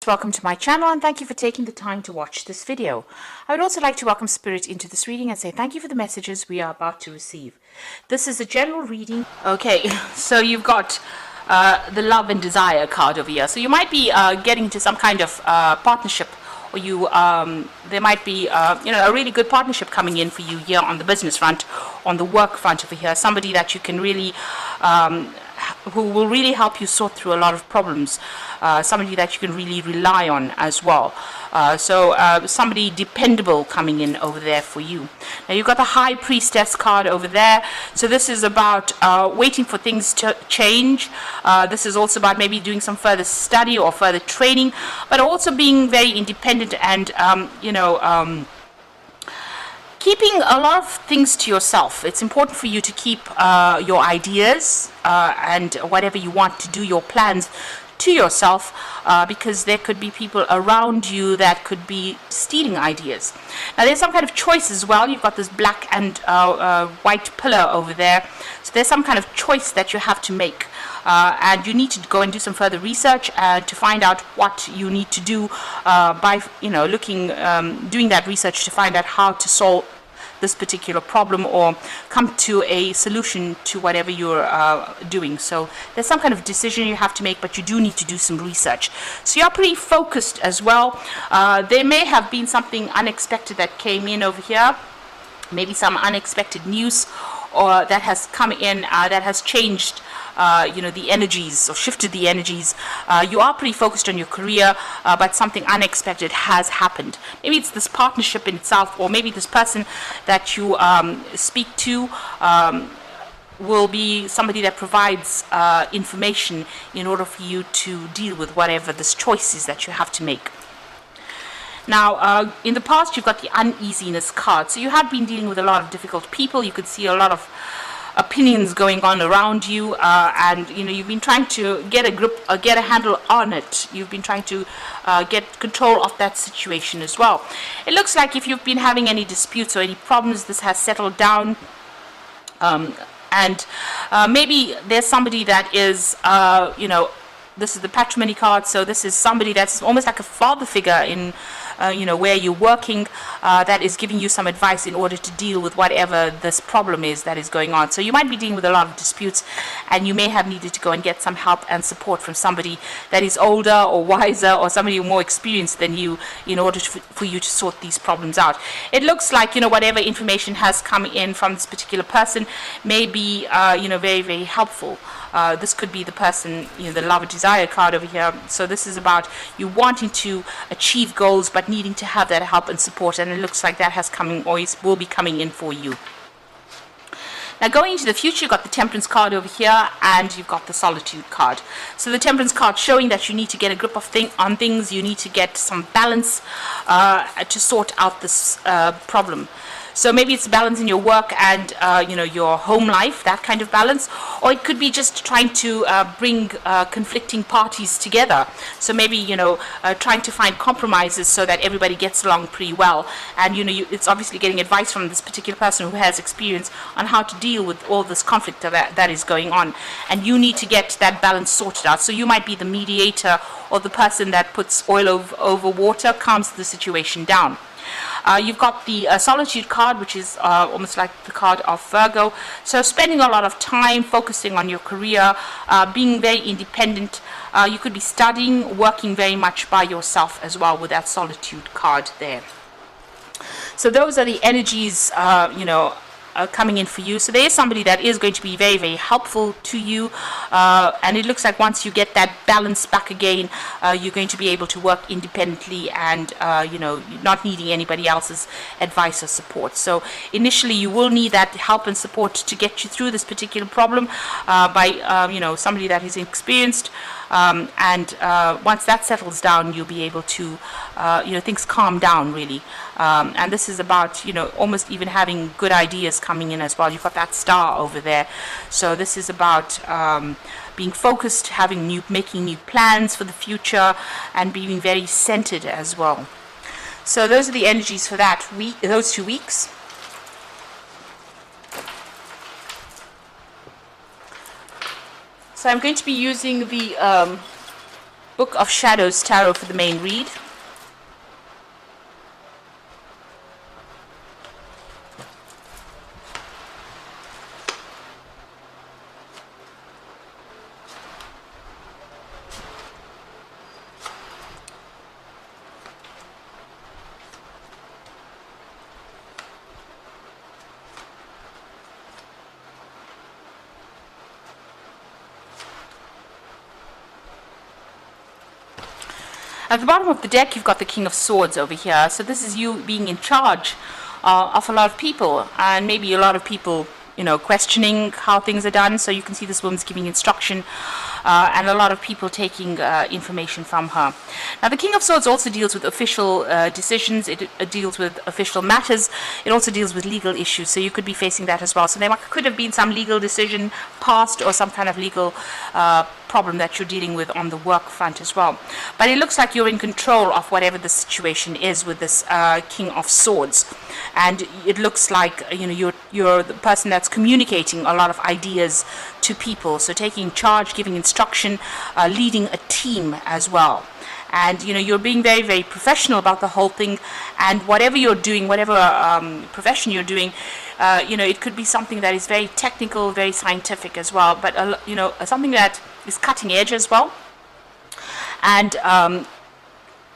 Welcome to my channel and thank you for taking the time to watch this video. I would also like to welcome Spirit into this reading and say thank you for the messages we are about to receive. This is a general reading. Okay, so you've got the love and desire card over here. So you might be getting into some kind of partnership, or there might be a really good partnership coming in for you here on the business front, on the work front over here. Somebody that you can really who will really help you sort through a lot of problems, somebody that you can really rely on as well. So somebody dependable coming in over there for you. Now you've got the High Priestess card over there. So this is about waiting for things to change. This is also about maybe doing some further study or further training, but also being very independent and keeping a lot of things to yourself. It's important for you to keep your ideas and whatever you want to do, your plans, to yourself, because there could be people around you that could be stealing ideas. Now there's some kind of choice as well. You've got this black and white pillar over there. So there's some kind of choice that you have to make. And you need to go and do some further research to find out what you need to do by doing that research to find out how to solve this particular problem or come to a solution to whatever you're doing. So there's some kind of decision you have to make, but you do need to do some research. So you're pretty focused as well. There may have been something unexpected that came in over here, maybe some unexpected news or that has come in that has changed the energies or shifted the energies. You are pretty focused on your career, but something unexpected has happened. Maybe it's this partnership in itself, or maybe this person that you speak to will be somebody that provides information in order for you to deal with whatever this choice is that you have to make. Now, in the past, you've got the uneasiness card. So you have been dealing with a lot of difficult people. You could see a lot of opinions going on around you, and you've been trying to get a grip, get a handle on it. You've been trying to get control of that situation as well. It looks like if you've been having any disputes or any problems, this has settled down. And maybe there's somebody that is, this is the patrimony card, so this is somebody that's almost like a father figure in where you're working, that is giving you some advice in order to deal with whatever this problem is that is going on. So you might be dealing with a lot of disputes, and you may have needed to go and get some help and support from somebody that is older or wiser, or somebody more experienced than you, in order for you to sort these problems out. It looks like whatever information has come in from this particular person may be very, very helpful. This could be the person, the love and desire card over here. So this is about you wanting to achieve goals, but needing to have that help and support, and it looks like that has coming, or will be coming in for you. Now going into the future, you've got the Temperance card over here, and you've got the Solitude card. So the Temperance card showing that you need to get a grip on things, you need to get some balance to sort out this problem. So maybe it's balance in your work and your home life, that kind of balance, or it could be just trying to bring conflicting parties together. So maybe trying to find compromises so that everybody gets along pretty well. And it's obviously getting advice from this particular person who has experience on how to deal with all this conflict that is going on. And you need to get that balance sorted out. So you might be the mediator, or the person that puts oil over water, calms the situation down. You've got the Solitude card, which is almost like the card of Virgo. So spending a lot of time focusing on your career, being very independent. You could be studying, working very much by yourself as well with that Solitude card there. So those are the energies, coming in for you. So there is somebody that is going to be very, very helpful to you, and it looks like once you get that balance back again, you're going to be able to work independently and not needing anybody else's advice or support. So initially you will need that help and support to get you through this particular problem by somebody that is experienced, and once that settles down, you'll be able to things calm down really, and this is about almost even having good ideas coming in as well. You've got that star over there, so this is about being focused, making new plans for the future, and being very centered as well. So those are the energies for that week, those 2 weeks. So I'm going to be using the Book of Shadows Tarot for the main read. At the bottom of the deck, you've got the King of Swords over here. So this is you being in charge of a lot of people, and maybe a lot of people, questioning how things are done. So you can see this woman's giving instruction, and a lot of people taking information from her. Now, the King of Swords also deals with official decisions. It deals with official matters. It also deals with legal issues. So you could be facing that as well. So there could have been some legal decision passed, or some kind of legal problem that you're dealing with on the work front as well. But it looks like you're in control of whatever the situation is with this King of Swords, and it looks like you're the person that's communicating a lot of ideas to people. So taking charge, giving instruction, leading a team as well. And you're being very, very professional about the whole thing. And whatever you're doing, whatever profession you're doing, it could be something that is very technical, very scientific as well. But something that is cutting edge as well, and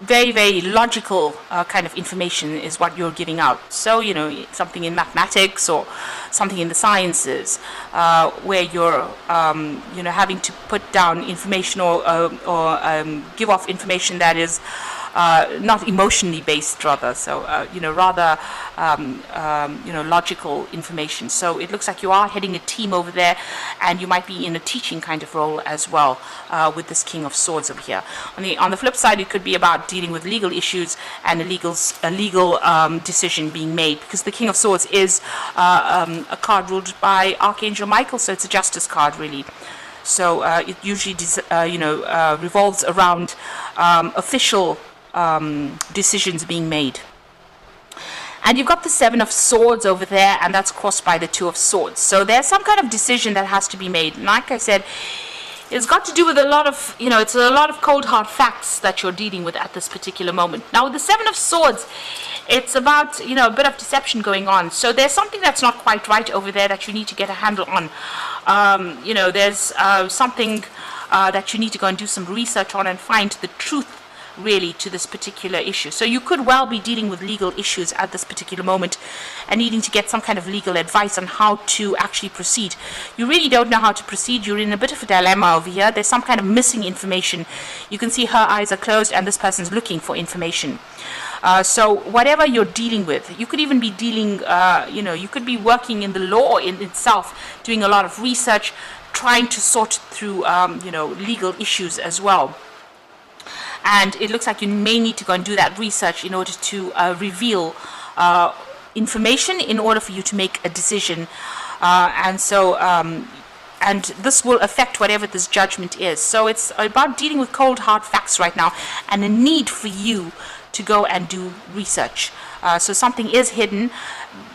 very, very logical kind of information is what you're giving out. So something in mathematics or something in the sciences, where you're having to put down information or give off information that is not emotionally based, rather. So rather logical information. So it looks like you are heading a team over there, and you might be in a teaching kind of role as well, with this King of Swords over here. On the flip side, it could be about dealing with legal issues and a legal decision being made, because the King of Swords is a card ruled by Archangel Michael, so it's a justice card, really. So it usually revolves around official decisions being made. And you've got the Seven of Swords over there, and that's crossed by the Two of Swords. So there's some kind of decision that has to be made. And like I said, it's got to do with a lot of, it's a lot of cold hard facts that you're dealing with at this particular moment. Now, with the Seven of Swords, it's about, a bit of deception going on. So there's something that's not quite right over there that you need to get a handle on. There's something that you need to go and do some research on and find the truth, really, to this particular issue. So you could well be dealing with legal issues at this particular moment and needing to get some kind of legal advice on how to actually proceed. You really don't know how to proceed. You're in a bit of a dilemma over here. There's some kind of missing information. You can see her eyes are closed and this person's looking for information. So whatever you're dealing with, you could even be dealing, you could be working in the law in itself, doing a lot of research, trying to sort through, legal issues as well. And it looks like you may need to go and do that research in order to reveal information in order for you to make a decision. And this will affect whatever this judgment is. So it's about dealing with cold, hard facts right now, and a need for you to go and do research. So something is hidden.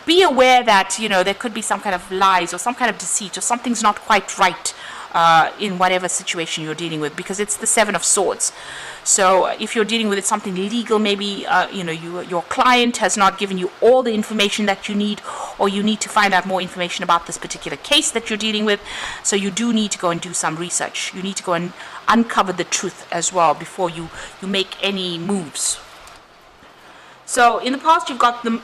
Be aware that, there could be some kind of lies or some kind of deceit, or something's not quite right in whatever situation you're dealing with, because it's the Seven of Swords. So if you're dealing with something legal, maybe your client has not given you all the information that you need, or you need to find out more information about this particular case that you're dealing with. So you do need to go and do some research. You need to go and uncover the truth as well before you make any moves. So in the past, you've got the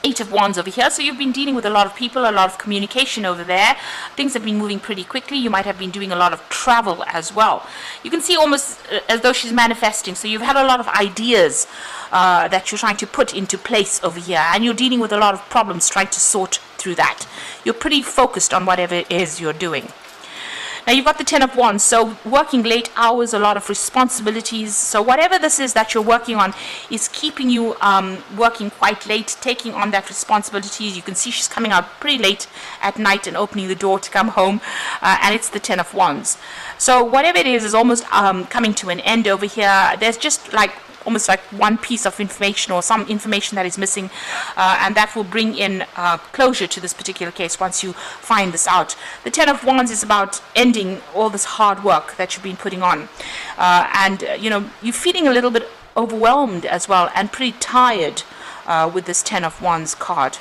Eight of Wands over here. So you've been dealing with a lot of people, a lot of communication over there. Things have been moving pretty quickly. You might have been doing a lot of travel as well. You can see almost as though she's manifesting. So you've had a lot of ideas that you're trying to put into place over here, and you're dealing with a lot of problems trying to sort through that. You're pretty focused on whatever it is you're doing. Now you've got the Ten of Wands, so working late hours, a lot of responsibilities. So whatever this is that you're working on is keeping you working quite late, taking on that responsibilities. You can see she's coming out pretty late at night and opening the door to come home, and it's the Ten of Wands. So whatever it is almost coming to an end over here. There's just like almost like one piece of information or some information that is missing, and that will bring in closure to this particular case once you find this out. The Ten of Wands is about ending all this hard work that you've been putting on, and you're feeling a little bit overwhelmed as well and pretty tired with this Ten of Wands card.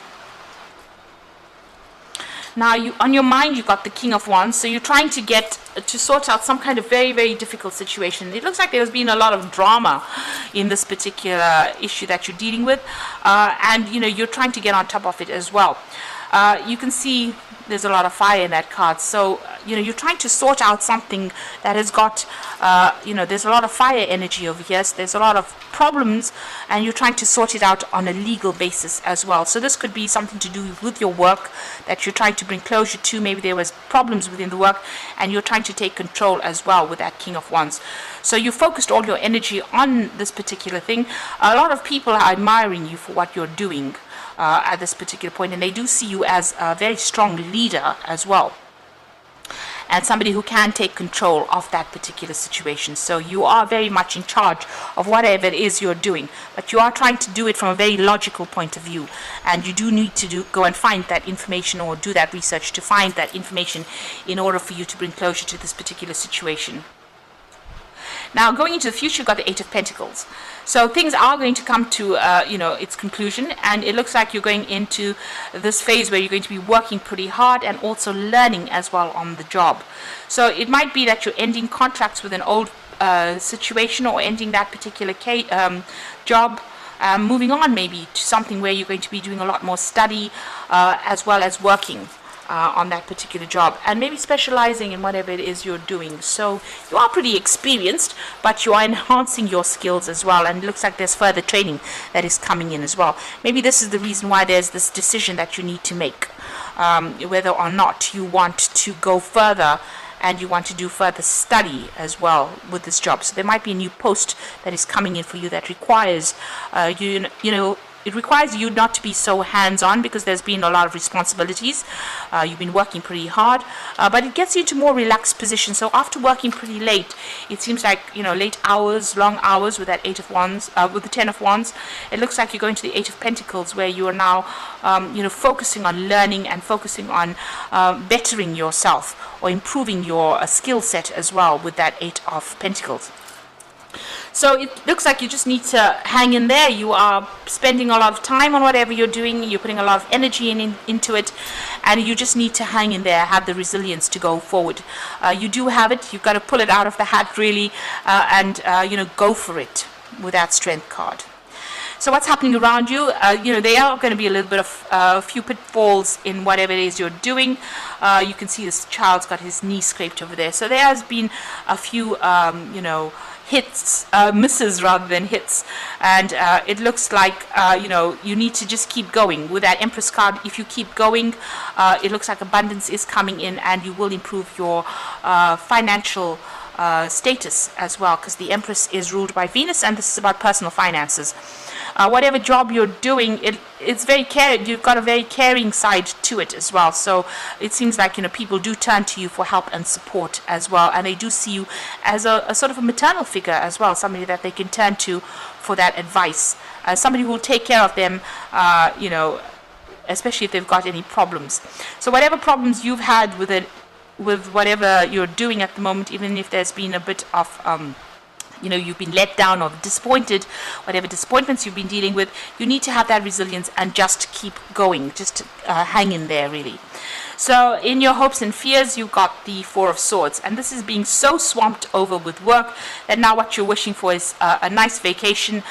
Now, on your mind, you've got the King of Wands, so you're trying to sort out some kind of very, very difficult situation. It looks like there's been a lot of drama in this particular issue that you're dealing with, and you're trying to get on top of it as well. You can see there's a lot of fire in that card, so you're trying to sort out something that has got there's a lot of fire energy over here. So there's a lot of problems, and you're trying to sort it out on a legal basis as well. So this could be something to do with your work that you're trying to bring closure to. Maybe there was problems within the work, and you're trying to take control as well with that King of Wands. So you focused all your energy on this particular thing. A lot of people are admiring you for what you're doing at this particular point, and they do see you as a very strong leader as well, and somebody who can take control of that particular situation. So you are very much in charge of whatever it is you're doing, but you are trying to do it from a very logical point of view, and you do need to go and find that information or do that research to find that information in order for you to bring closure to this particular situation. Now, going into the future, you've got the Eight of Pentacles. So things are going to come to, its conclusion, and it looks like you're going into this phase where you're going to be working pretty hard and also learning as well on the job. So it might be that you're ending contracts with an old situation, or ending that particular job, moving on maybe to something where you're going to be doing a lot more study as well as working on that particular job, and maybe specializing in whatever it is you're doing. So you are pretty experienced, but you are enhancing your skills as well, and it looks like there's further training that is coming in as well. Maybe this is the reason why there's this decision that you need to make, whether or not you want to go further and you want to do further study as well with this job. So there might be a new post that is coming in for you that requires it requires you not to be so hands-on, because there's been a lot of responsibilities. You've been working pretty hard, but it gets you into more relaxed position. So after working pretty late, it seems like, late hours, long hours with that Eight of Wands, with the Ten of Wands, it looks like you're going to the Eight of Pentacles, where you are now, focusing on learning and focusing on bettering yourself or improving your skill set as well with that Eight of Pentacles. So it looks like you just need to hang in there. You are spending a lot of time on whatever you're doing. You're putting a lot of energy into it, and you just need to hang in there, have the resilience to go forward. You do have it. You've got to pull it out of the hat, really, and go for it with that Strength card. So what's happening around you? There are going to be a little bit of a few pitfalls in whatever it is you're doing. You can see this child's got his knee scraped over there. So there has been a few, hits, misses rather than hits, and it looks like you need to just keep going with that Empress card. If you keep going, it looks like abundance is coming in, and you will improve your financial status as well, because the Empress is ruled by Venus, and this is about personal finances. Whatever job you're doing, it's very caring. You've got a very caring side to it as well. So it seems like people do turn to you for help and support as well, and they do see you as a sort of a maternal figure as well, somebody that they can turn to for that advice, somebody who will take care of them, especially if they've got any problems. So whatever problems you've had with it, with whatever you're doing at the moment, even if there's been a bit of you've been let down or disappointed, whatever disappointments you've been dealing with, you need to have that resilience and just keep going, just hang in there, really. So in your hopes and fears, you've got the Four of Swords, and this is being so swamped over with work that now what you're wishing for is a nice vacation,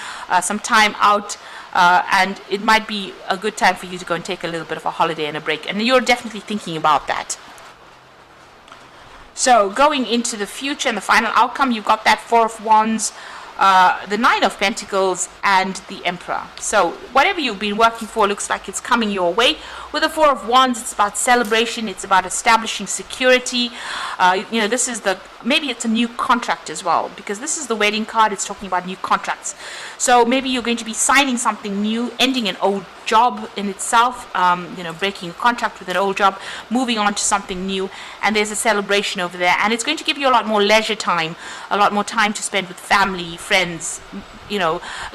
some time out, and it might be a good time for you to go and take a little bit of a holiday and a break, and you're definitely thinking about that. So going into the future and the final outcome, you've got that Four of Wands, the Nine of Pentacles, and the Emperor. So whatever you've been working for looks like it's coming your way. With the Four of Wands, it's about celebration. It's about establishing security. This is maybe it's a new contract as well, because this is the wedding card. It's talking about new contracts. So maybe you're going to be signing something new, ending an old job in itself, breaking a contract with an old job, moving on to something new, and there's a celebration over there, and it's going to give you a lot more leisure time, a lot more time to spend with family, friends,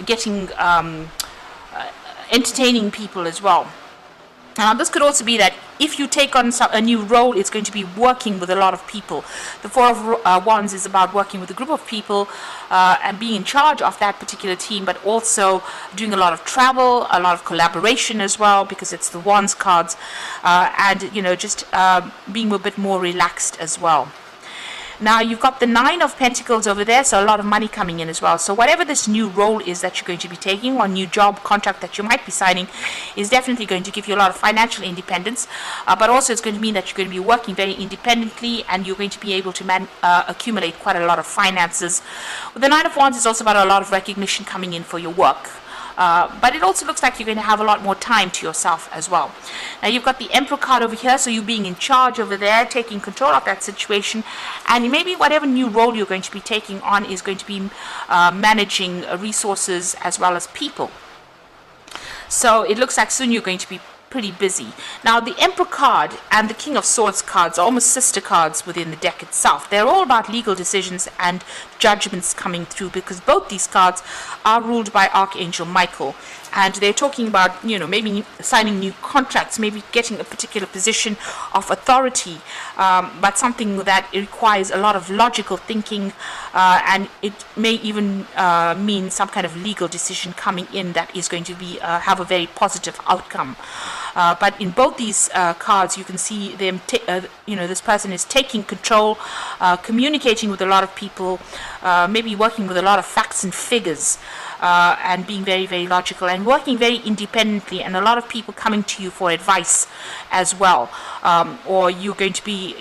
getting entertaining people as well. Now, this could also be that if you take on a new role, it's going to be working with a lot of people. The Four of Wands is about working with a group of people and being in charge of that particular team, but also doing a lot of travel, a lot of collaboration as well, because it's the Wands cards, and just being a bit more relaxed as well. Now, you've got the Nine of Pentacles over there, so a lot of money coming in as well. So whatever this new role is that you're going to be taking, or new job contract that you might be signing, is definitely going to give you a lot of financial independence, but also it's going to mean that you're going to be working very independently, and you're going to be able to accumulate quite a lot of finances. With the Nine of Wands, it's also about a lot of recognition coming in for your work. But it also looks like you're going to have a lot more time to yourself as well. Now, you've got the Emperor card over here, so you being in charge over there, taking control of that situation, and maybe whatever new role you're going to be taking on is going to be managing resources as well as people. So it looks like soon you're going to be pretty busy. Now, the Emperor card and the King of Swords cards are almost sister cards within the deck itself. They're all about legal decisions and judgments coming through, because both these cards are ruled by Archangel Michael, and they're talking about maybe signing new contracts, maybe getting a particular position of authority, but something that requires a lot of logical thinking, and it may even mean some kind of legal decision coming in that is going to be have a very positive outcome. But in both these cards, you can see them. This person is taking control, communicating with a lot of people, maybe working with a lot of facts and figures, and being very, very logical and working very independently. And a lot of people coming to you for advice as well, or you're going to be,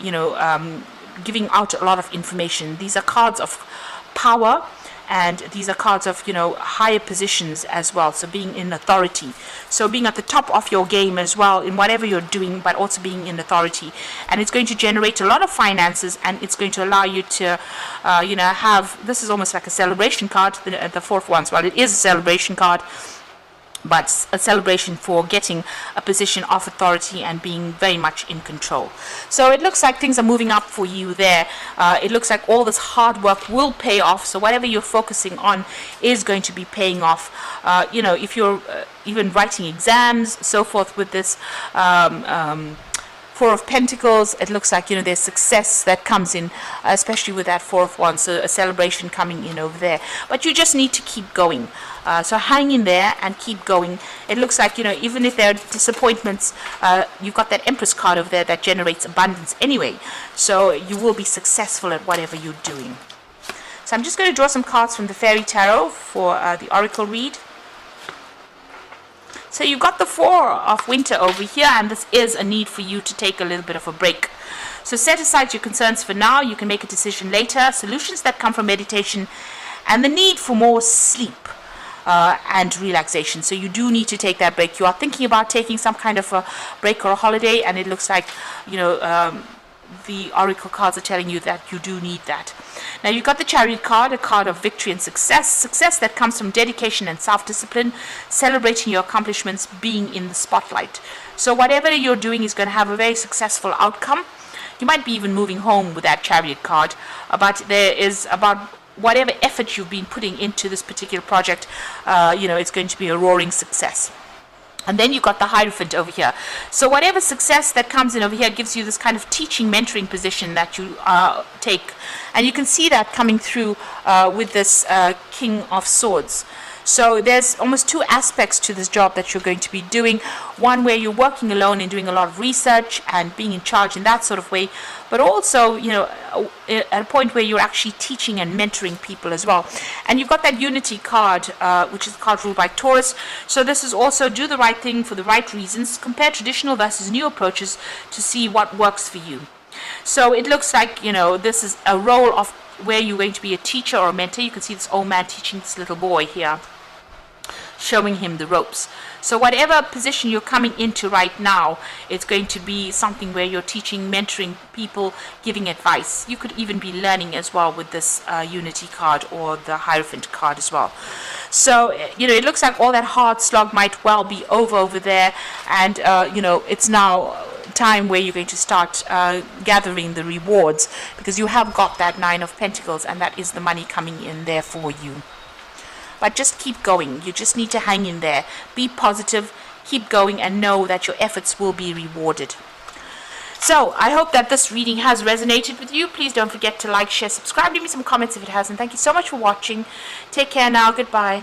giving out a lot of information. These are cards of power. And these are cards of, higher positions as well. So being in authority. So being at the top of your game as well in whatever you're doing, but also being in authority. And it's going to generate a lot of finances, and it's going to allow you to, have, this is almost like a celebration card, the Fourth Wands. Well, it is a celebration card, but a celebration for getting a position of authority and being very much in control. So it looks like things are moving up for you there. It looks like all this hard work will pay off. So whatever you're focusing on is going to be paying off. If you're even writing exams, so forth with this Four of Pentacles, it looks like, there's success that comes in, especially with that Four of Wands, so a celebration coming in over there. But you just need to keep going. So hang in there and keep going. It looks like, even if there are disappointments, you've got that Empress card over there that generates abundance anyway. So you will be successful at whatever you're doing. So I'm just going to draw some cards from the Fairy Tarot for the Oracle read. So you've got the Four of Winter over here, and this is a need for you to take a little bit of a break. So set aside your concerns for now. You can make a decision later. Solutions that come from meditation and the need for more sleep and relaxation. So you do need to take that break. You are thinking about taking some kind of a break or a holiday, and it looks like, the Oracle cards are telling you that you do need that. Now, you've got the Chariot card, a card of victory and success that comes from dedication and self-discipline, celebrating your accomplishments, being in the spotlight. So whatever you're doing is going to have a very successful outcome. You might be even moving home with that Chariot card, but there is about whatever effort you've been putting into this particular project, it's going to be a roaring success. And then you've got the Hierophant over here. So whatever success that comes in over here gives you this kind of teaching, mentoring position that you take. And you can see that coming through with this King of Swords. So there's almost two aspects to this job that you're going to be doing. One where you're working alone and doing a lot of research and being in charge in that sort of way. But also, at a point where you're actually teaching and mentoring people as well. And you've got that Unity card, which is a card ruled by Taurus. So this is also do the right thing for the right reasons. Compare traditional versus new approaches to see what works for you. So it looks like, this is a role of where you're going to be a teacher or a mentor. You can see this old man teaching this little boy here, showing him the ropes. So whatever position you're coming into right now, it's going to be something where you're teaching, mentoring people, giving advice. You could even be learning as well with this Unity card or the Hierophant card as well. So, it looks like all that hard slog might well be over there, and, it's now time where you're going to start gathering the rewards, because you have got that Nine of Pentacles, and that is the money coming in there for you. but just keep going. You just need to hang in there. Be positive, keep going, and know that your efforts will be rewarded. So I hope that this reading has resonated with you. Please don't forget to like, share, subscribe, leave me some comments if it hasn't. Thank you so much for watching. Take care now. Goodbye.